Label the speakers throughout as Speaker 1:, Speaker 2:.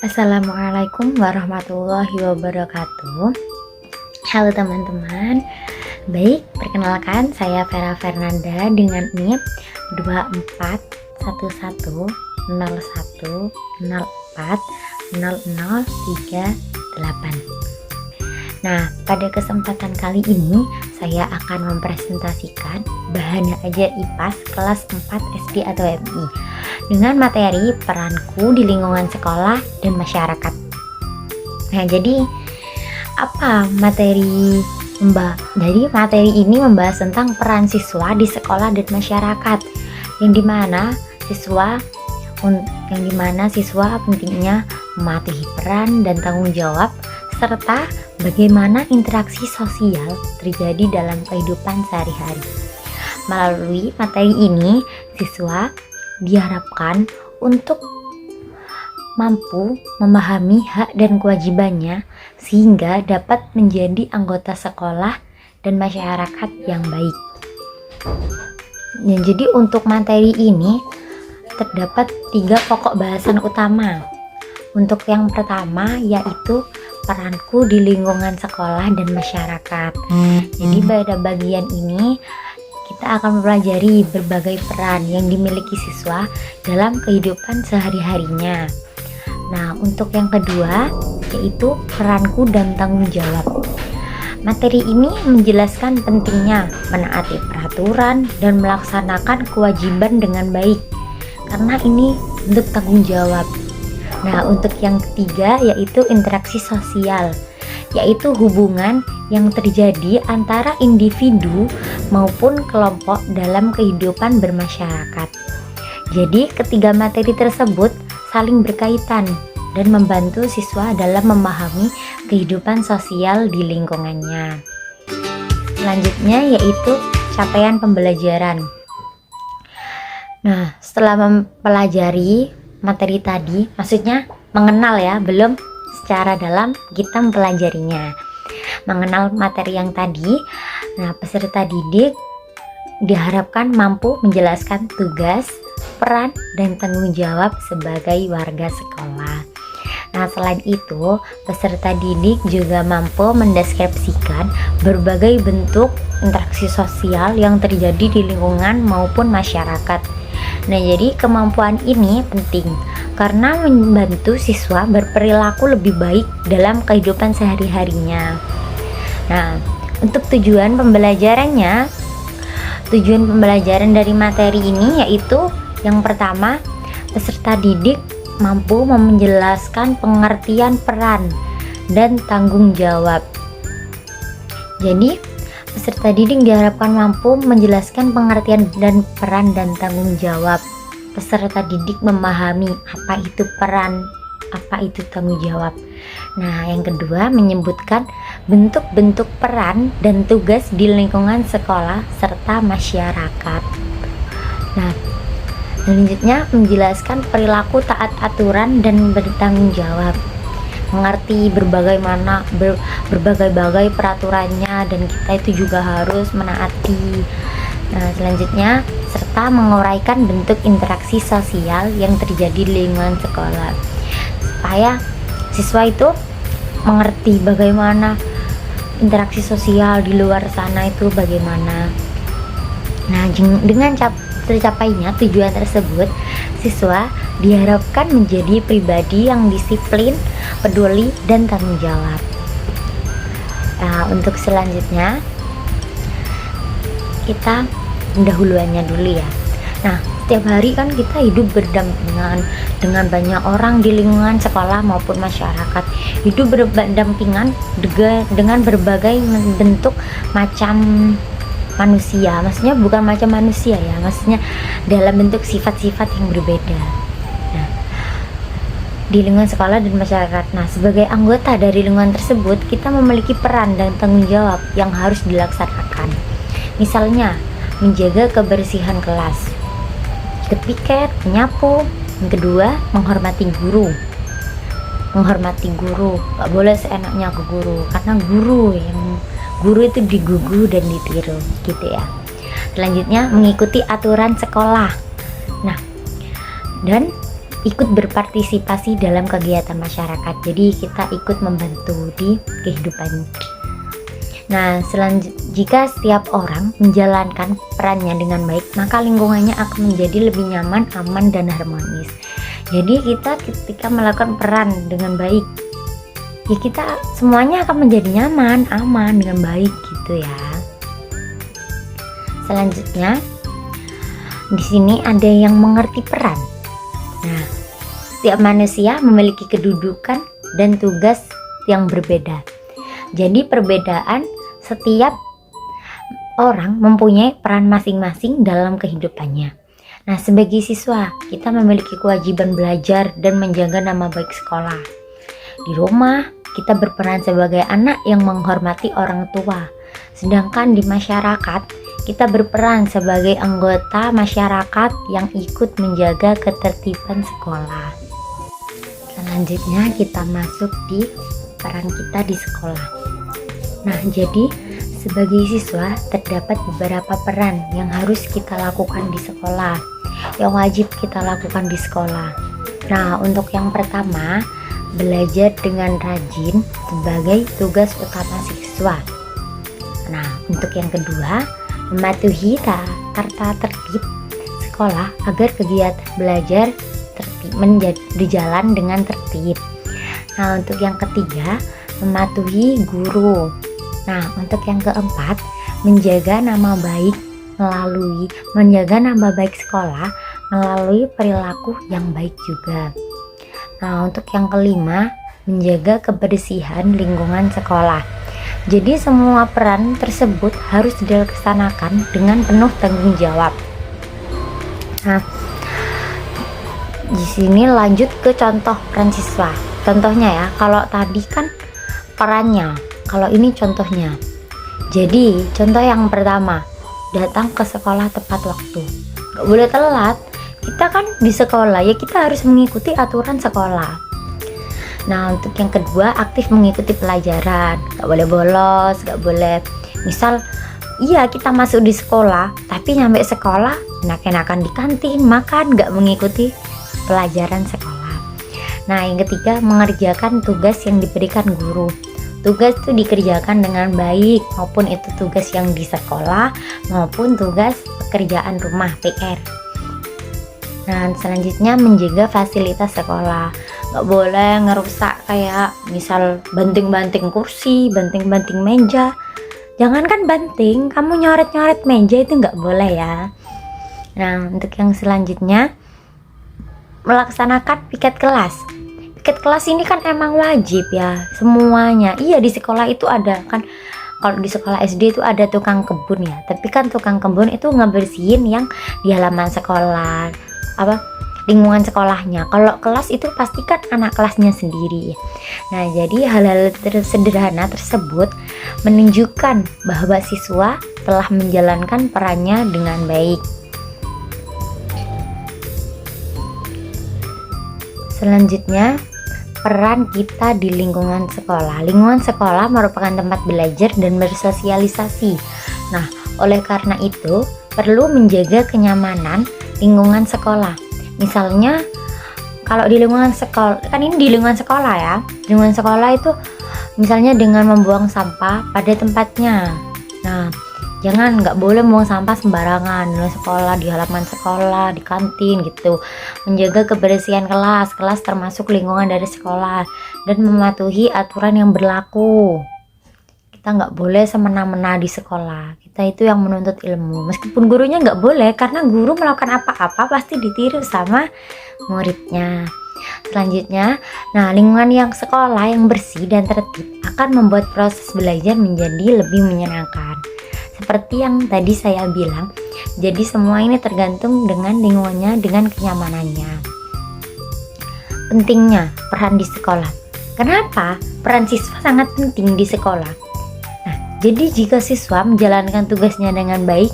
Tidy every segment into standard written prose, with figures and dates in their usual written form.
Speaker 1: Assalamualaikum warahmatullahi wabarakatuh. Halo teman-teman. Baik, perkenalkan saya Vera Fernanda dengan NIP 241101040038. Nah, pada kesempatan kali ini saya akan mempresentasikan bahan ajar IPAS kelas 4 SD atau MI dengan materi peranku di lingkungan sekolah dan masyarakat. Nah, jadi apa materi materi ini membahas tentang peran siswa di sekolah dan masyarakat, yang dimana siswa pentingnya mematuhi peran dan tanggung jawab, serta bagaimana interaksi sosial terjadi dalam kehidupan sehari-hari. Melalui materi ini, siswa diharapkan untuk mampu memahami hak dan kewajibannya sehingga dapat menjadi anggota sekolah dan masyarakat yang baik. Jadi untuk materi ini terdapat 3 pokok bahasan utama. Untuk yang pertama yaitu peranku di lingkungan sekolah dan masyarakat. Jadi pada bagian ini kita akan mempelajari berbagai peran yang dimiliki siswa dalam kehidupan sehari-harinya. Nah, untuk yang kedua yaitu peranku dan tanggung jawab. Materi ini menjelaskan pentingnya menaati peraturan dan melaksanakan kewajiban dengan baik, karena ini bentuk tanggung jawab. Nah, untuk yang ketiga yaitu interaksi sosial, yaitu hubungan yang terjadi antara individu maupun kelompok dalam kehidupan bermasyarakat. Jadi ketiga materi tersebut saling berkaitan dan membantu siswa dalam memahami kehidupan sosial di lingkungannya. Selanjutnya yaitu capaian pembelajaran. Nah, setelah mempelajari materi tadi, maksudnya mengenal ya, belum secara dalam kita mempelajarinya, mengenal materi yang tadi. Nah, peserta didik diharapkan mampu menjelaskan tugas, peran, dan tanggung jawab sebagai warga sekolah. Nah, selain itu, peserta didik juga mampu mendeskripsikan berbagai bentuk interaksi sosial yang terjadi di lingkungan maupun masyarakat. Nah, jadi kemampuan ini penting karena membantu siswa berperilaku lebih baik dalam kehidupan sehari-harinya. Nah, untuk tujuan pembelajaran dari materi ini yaitu yang pertama, peserta didik mampu menjelaskan pengertian peran dan tanggung jawab. Jadi, peserta didik diharapkan mampu menjelaskan pengertian dan peran dan tanggung jawab. Peserta didik memahami apa itu peran, apa itu tanggung jawab. Nah, yang kedua menyebutkan bentuk-bentuk peran dan tugas di lingkungan sekolah serta masyarakat. Nah, selanjutnya menjelaskan perilaku taat aturan dan bertanggung jawab. Mengerti berbagai peraturannya dan kita itu juga harus menaati. Nah, selanjutnya serta menguraikan bentuk interaksi sosial yang terjadi di lingkungan sekolah supaya siswa itu mengerti bagaimana interaksi sosial di luar sana itu bagaimana. Nah, dengan tercapainya tujuan tersebut, siswa diharapkan menjadi pribadi yang disiplin, peduli, dan tanggung jawab. Nah, untuk selanjutnya kita pendahuluannya dulu ya. Nah, setiap hari kan kita hidup berdampingan dengan banyak orang di lingkungan sekolah maupun masyarakat. Hidup berdampingan dengan berbagai bentuk macam manusia, maksudnya bukan macam manusia ya, maksudnya dalam bentuk sifat-sifat yang berbeda. Nah, di lingkungan sekolah dan masyarakat. Nah, sebagai anggota dari lingkungan tersebut, kita memiliki peran dan tanggung jawab yang harus dilaksanakan. Misalnya, menjaga kebersihan kelas, piket, menyapu. Yang kedua, menghormati guru. Gak boleh seenaknya ke guru, karena guru itu digugu dan ditiru gitu ya. Selanjutnya mengikuti aturan sekolah. Nah, dan ikut berpartisipasi dalam kegiatan masyarakat. Jadi kita ikut membantu di kehidupan. Nah, jika setiap orang menjalankan perannya dengan baik, maka lingkungannya akan menjadi lebih nyaman, aman, dan harmonis. Jadi kita ketika melakukan peran dengan baik, ya kita semuanya akan menjadi nyaman, aman, dengan baik gitu ya. Selanjutnya, di sini ada yang mengerti peran. Nah, setiap manusia memiliki kedudukan dan tugas yang berbeda. Jadi perbedaan setiap orang mempunyai peran masing-masing dalam kehidupannya. Nah, sebagai siswa, kita memiliki kewajiban belajar dan menjaga nama baik sekolah. Di rumah, kita berperan sebagai anak yang menghormati orang tua. Sedangkan di masyarakat, kita berperan sebagai anggota masyarakat yang ikut menjaga ketertiban sekolah. Selanjutnya kita masuk di peran kita di sekolah. Nah, jadi sebagai siswa terdapat beberapa peran yang harus kita lakukan di sekolah, yang wajib kita lakukan di sekolah. Nah, untuk yang pertama, belajar dengan rajin sebagai tugas utama siswa. Nah, untuk yang kedua, mematuhi tata tertib sekolah agar kegiatan belajar berjalan dengan tertib. Nah, untuk yang ketiga, mematuhi guru. Nah, untuk yang keempat, menjaga nama baik sekolah melalui perilaku yang baik juga. Nah, untuk yang kelima, menjaga kebersihan lingkungan sekolah. Jadi semua peran tersebut harus dilaksanakan dengan penuh tanggung jawab. Nah, di sini lanjut ke contoh peran siswa. Contohnya ya, kalau tadi kan perannya, kalau ini contohnya. Jadi contoh yang pertama, datang ke sekolah tepat waktu. Gak boleh telat. Kita kan di sekolah, ya kita harus mengikuti aturan sekolah. Nah, untuk yang kedua, aktif mengikuti pelajaran. Gak boleh bolos, gak boleh misal iya kita masuk di sekolah tapi nyampe sekolah enak-enakan di kantin makan, gak mengikuti pelajaran sekolah. Nah, yang ketiga, mengerjakan tugas yang diberikan guru. Tugas itu dikerjakan dengan baik, maupun itu tugas yang di sekolah maupun tugas pekerjaan rumah PR. Nah, selanjutnya menjaga fasilitas sekolah. Gak boleh ngerusak kayak misal banting-banting kursi, banting-banting meja. Jangankan banting, kamu nyoret-nyoret meja itu gak boleh ya. Nah, untuk yang selanjutnya, melaksanakan piket kelas. Piket kelas ini kan emang wajib ya semuanya. Iya, di sekolah itu ada kan. Kalau di sekolah SD itu ada tukang kebun ya, tapi kan tukang kebun itu ngebersihin yang di halaman sekolah, lingkungan sekolahnya. Kalau kelas itu pastikan anak kelasnya sendiri. Nah, jadi hal-hal sederhana tersebut menunjukkan bahwa siswa telah menjalankan perannya dengan baik. Selanjutnya, peran kita di lingkungan sekolah. Lingkungan sekolah merupakan tempat belajar dan bersosialisasi. Nah, oleh karena itu perlu menjaga kenyamanan lingkungan sekolah. Misalnya kalau di lingkungan sekolah, kan ini di lingkungan sekolah ya. Lingkungan sekolah itu misalnya dengan membuang sampah pada tempatnya. Nah, nggak boleh buang sampah sembarangan di sekolah, di halaman sekolah, di kantin gitu. Menjaga kebersihan kelas termasuk lingkungan dari sekolah, dan mematuhi aturan yang berlaku. Kita nggak boleh semena-mena di sekolah. Kita itu yang menuntut ilmu. Meskipun gurunya nggak boleh, karena guru melakukan apa-apa pasti ditiru sama muridnya. Selanjutnya, nah, lingkungan yang sekolah yang bersih dan tertib akan membuat proses belajar menjadi lebih menyenangkan. Seperti yang tadi saya bilang, jadi semua ini tergantung dengan lingkungannya, dengan kenyamanannya. Pentingnya peran di sekolah. Kenapa peran siswa sangat penting di sekolah? Nah, jadi jika siswa menjalankan tugasnya dengan baik,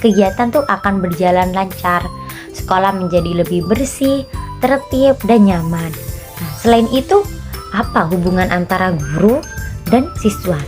Speaker 1: kegiatan tuh akan berjalan lancar. Sekolah menjadi lebih bersih, tertib, dan nyaman. Nah, selain itu, apa hubungan antara guru dan siswa?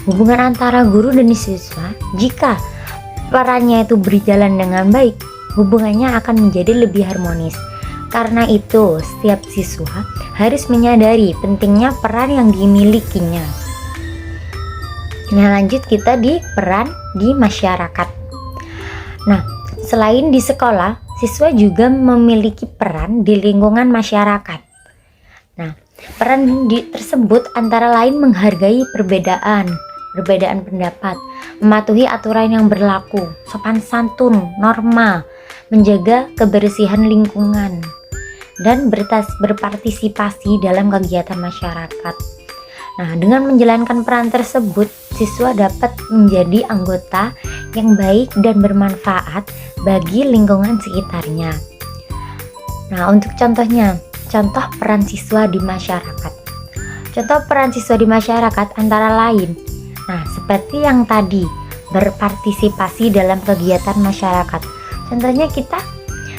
Speaker 1: Hubungan antara guru dan siswa, jika perannya itu berjalan dengan baik, hubungannya akan menjadi lebih harmonis. Karena itu, setiap siswa harus menyadari pentingnya peran yang dimilikinya. Nah, lanjut kita di peran di masyarakat. Nah, selain di sekolah, siswa juga memiliki peran di lingkungan masyarakat. Nah, peran tersebut antara lain menghargai perbedaan pendapat, mematuhi aturan yang berlaku, sopan santun, norma, menjaga kebersihan lingkungan, dan berpartisipasi dalam kegiatan masyarakat. Nah, dengan menjalankan peran tersebut, siswa dapat menjadi anggota yang baik dan bermanfaat bagi lingkungan sekitarnya. Nah, untuk contoh peran siswa di masyarakat. Contoh peran siswa di masyarakat antara lain, nah seperti yang tadi, berpartisipasi dalam kegiatan masyarakat. Contohnya kita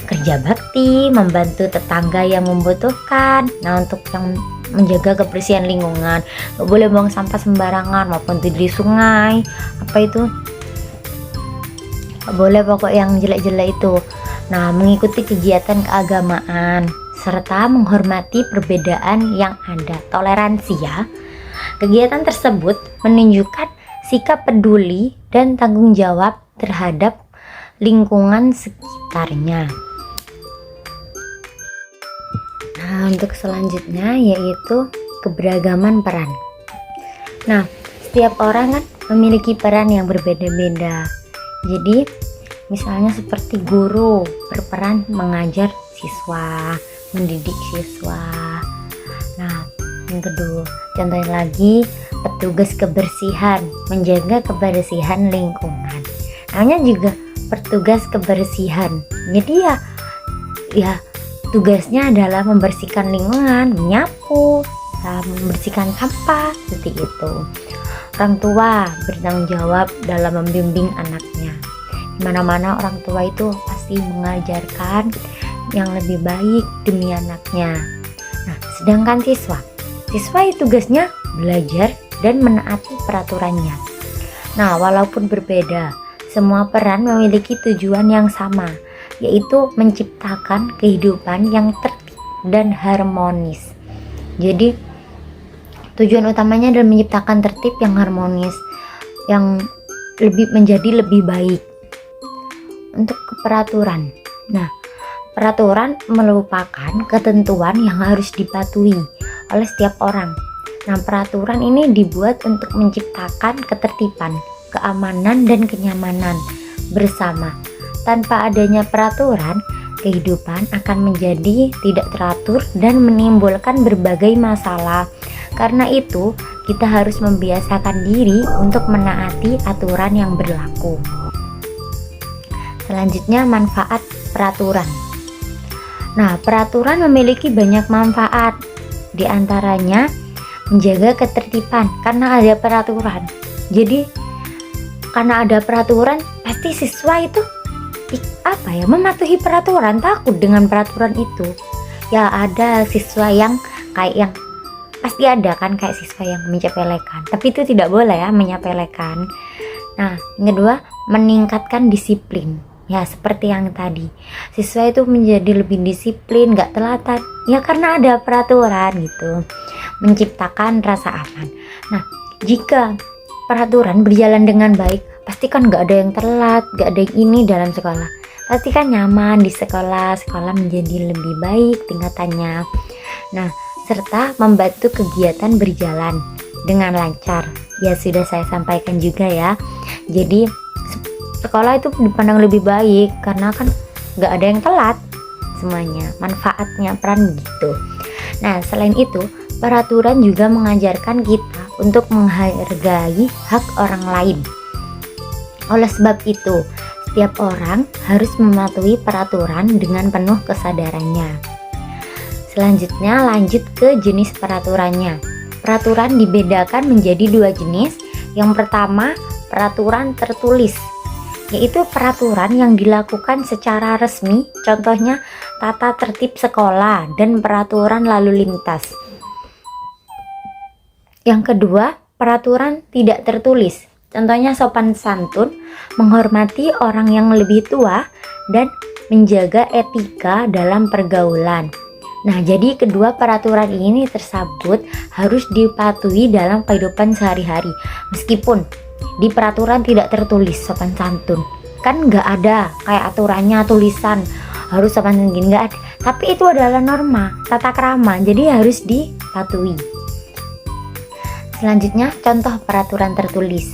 Speaker 1: kerja bakti, membantu tetangga yang membutuhkan. Nah, untuk yang menjaga kebersihan lingkungan, gak boleh buang sampah sembarangan maupun di sungai, apa itu, gak boleh pokok yang jelek-jelek itu. Nah, mengikuti kegiatan keagamaan serta menghormati perbedaan yang ada, toleransi ya. Kegiatan tersebut menunjukkan sikap peduli dan tanggung jawab terhadap lingkungan sekitarnya. Nah, untuk selanjutnya yaitu keberagaman peran. Nah, setiap orang kan memiliki peran yang berbeda-beda. Jadi, misalnya seperti guru berperan mengajar siswa, mendidik siswa. Nah, yang kedua, contohnya lagi petugas kebersihan, menjaga kebersihan lingkungan. Namanya juga petugas kebersihan. Jadi ya tugasnya adalah membersihkan lingkungan, menyapu, membersihkan sampah, seperti itu. Orang tua bertanggung jawab dalam membimbing anaknya. Di mana-mana orang tua itu pasti mengajarkan yang lebih baik demi anaknya. Nah, sedangkan siswa itu tugasnya belajar dan menaati peraturannya. Nah, walaupun berbeda, semua peran memiliki tujuan yang sama, yaitu menciptakan kehidupan yang tertib dan harmonis. Jadi tujuan utamanya adalah menciptakan tertib yang harmonis, yang menjadi lebih baik. Untuk peraturan, nah peraturan merupakan ketentuan yang harus dipatuhi oleh setiap orang. Nah, peraturan ini dibuat untuk menciptakan ketertiban, keamanan, dan kenyamanan bersama. Tanpa adanya peraturan, kehidupan akan menjadi tidak teratur dan menimbulkan berbagai masalah. Karena itu, kita harus membiasakan diri untuk menaati aturan yang berlaku. Selanjutnya, manfaat peraturan. Nah, peraturan memiliki banyak manfaat. Di antaranya, menjaga ketertiban karena ada peraturan. Jadi, karena ada peraturan, pasti siswa itu mematuhi peraturan, takut dengan peraturan itu. Ya, ada siswa yang pasti ada kan kayak siswa yang menyepelekan, tapi itu tidak boleh ya, menyepelekan. Nah, yang kedua, meningkatkan disiplin. Ya, seperti yang tadi, siswa itu menjadi lebih disiplin, gak telatan, ya karena ada peraturan gitu, menciptakan rasa aman. Nah, jika peraturan berjalan dengan baik, pasti kan gak ada yang telat, gak ada yang ini dalam sekolah, pasti kan nyaman di sekolah menjadi lebih baik tingkatannya. Nah, serta membantu kegiatan berjalan dengan lancar. Ya, sudah saya sampaikan juga ya, jadi sekolah itu dipandang lebih baik karena kan gak ada yang telat, semuanya manfaatnya peran begitu. Nah, selain itu, peraturan juga mengajarkan kita untuk menghargai hak orang lain. Oleh sebab itu, setiap orang harus mematuhi peraturan dengan penuh kesadarannya. Selanjutnya, lanjut ke jenis peraturannya. Peraturan dibedakan menjadi dua jenis. Yang pertama, peraturan tertulis, yaitu peraturan yang dilakukan secara resmi, contohnya tata tertib sekolah dan peraturan lalu lintas. Yang kedua, peraturan tidak tertulis, contohnya sopan santun, menghormati orang yang lebih tua, dan menjaga etika dalam pergaulan. Nah, jadi kedua peraturan ini tersebut harus dipatuhi dalam kehidupan sehari-hari. Meskipun di peraturan tidak tertulis sopan santun, kan nggak ada kayak aturannya tulisan harus sopan santun gini, nggak ada. Tapi itu adalah norma tata krama, jadi harus dipatuhi. Selanjutnya contoh peraturan tertulis.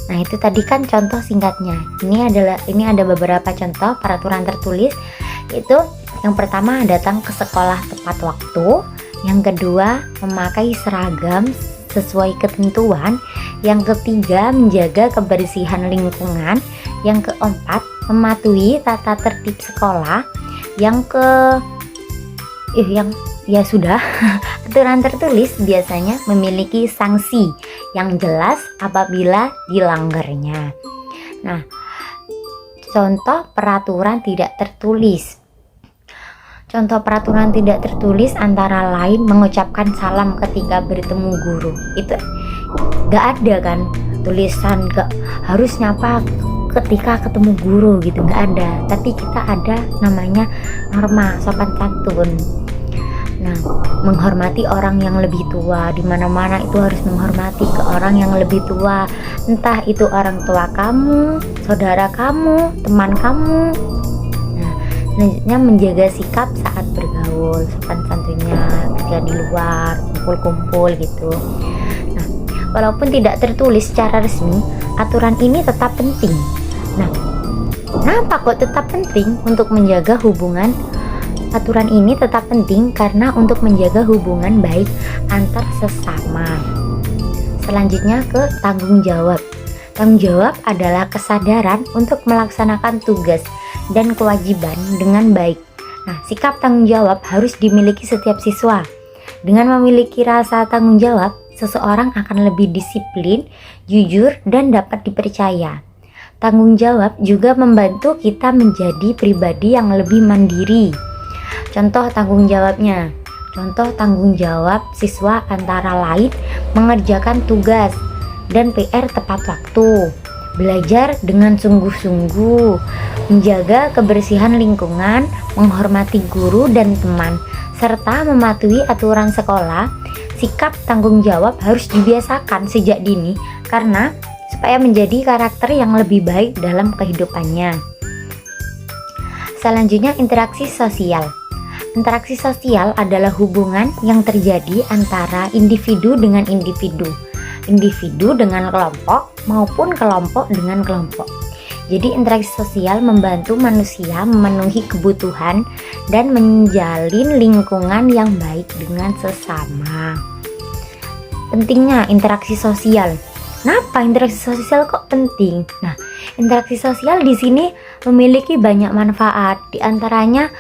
Speaker 1: Nah, itu tadi kan contoh singkatnya. Ini ada beberapa contoh peraturan tertulis, yaitu yang pertama datang ke sekolah tepat waktu, yang kedua memakai seragam sesuai ketentuan, yang ketiga menjaga kebersihan lingkungan, yang keempat mematuhi tata tertib sekolah, yang sudah. Aturan tertulis biasanya memiliki sanksi yang jelas apabila dilanggarnya. Nah, contoh peraturan tidak tertulis. Contoh peraturan tidak tertulis antara lain mengucapkan salam ketika bertemu guru. Itu gak ada kan tulisan gak harus nyapa ketika ketemu guru gitu, gak ada. Tapi kita ada namanya norma sopan santun. Nah, menghormati orang yang lebih tua, di mana-mana itu harus menghormati ke orang yang lebih tua, entah itu orang tua kamu, saudara kamu, teman kamu. Nah, selanjutnya menjaga sikap saat bergaul, sopan santunnya ketika di luar, kumpul-kumpul gitu. Nah, walaupun tidak tertulis secara resmi, aturan ini tetap penting. Nah, kenapa kok tetap penting untuk menjaga hubungan? Aturan ini tetap penting karena untuk menjaga hubungan baik antar sesama. Selanjutnya ke tanggung jawab. Tanggung jawab adalah kesadaran untuk melaksanakan tugas dan kewajiban dengan baik. Nah, sikap tanggung jawab harus dimiliki setiap siswa. Dengan memiliki rasa tanggung jawab, seseorang akan lebih disiplin, jujur, dan dapat dipercaya. Tanggung jawab juga membantu kita menjadi pribadi yang lebih mandiri. Contoh tanggung jawabnya. Contoh tanggung jawab siswa antara lain mengerjakan tugas dan PR tepat waktu, belajar dengan sungguh-sungguh, menjaga kebersihan lingkungan, menghormati guru dan teman, serta mematuhi aturan sekolah. Sikap tanggung jawab harus dibiasakan sejak dini karena supaya menjadi karakter yang lebih baik dalam kehidupannya. Selanjutnya, interaksi sosial. Interaksi sosial adalah hubungan yang terjadi antara individu dengan individu, individu dengan kelompok maupun kelompok dengan kelompok. Jadi interaksi sosial membantu manusia memenuhi kebutuhan dan menjalin lingkungan yang baik dengan sesama. Pentingnya interaksi sosial. Kenapa interaksi sosial kok penting? Nah, interaksi sosial di sini memiliki banyak manfaat, di antaranya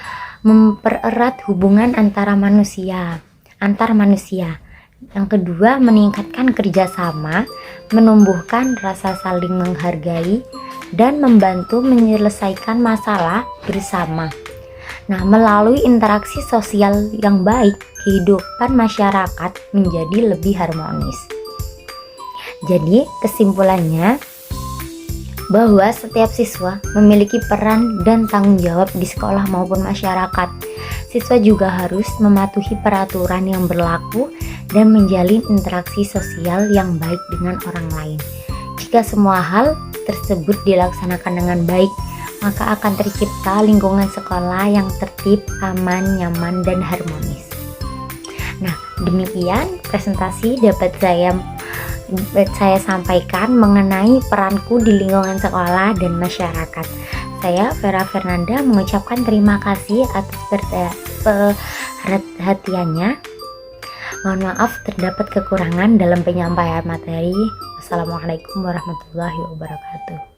Speaker 1: mempererat hubungan antar manusia. Yang kedua, meningkatkan kerjasama, menumbuhkan rasa saling menghargai, dan membantu menyelesaikan masalah bersama. Nah, melalui interaksi sosial yang baik, kehidupan masyarakat menjadi lebih harmonis. Jadi, kesimpulannya bahwa setiap siswa memiliki peran dan tanggung jawab di sekolah maupun masyarakat. Siswa juga harus mematuhi peraturan yang berlaku dan menjalin interaksi sosial yang baik dengan orang lain. Jika semua hal tersebut dilaksanakan dengan baik, maka akan tercipta lingkungan sekolah yang tertib, aman, nyaman, dan harmonis. Nah, demikian presentasi dapat saya sampaikan mengenai peranku di lingkungan sekolah dan masyarakat. Saya Vera Fernanda mengucapkan terima kasih atas perhatiannya. Mohon maaf terdapat kekurangan dalam penyampaian materi. Wassalamualaikum warahmatullahi wabarakatuh.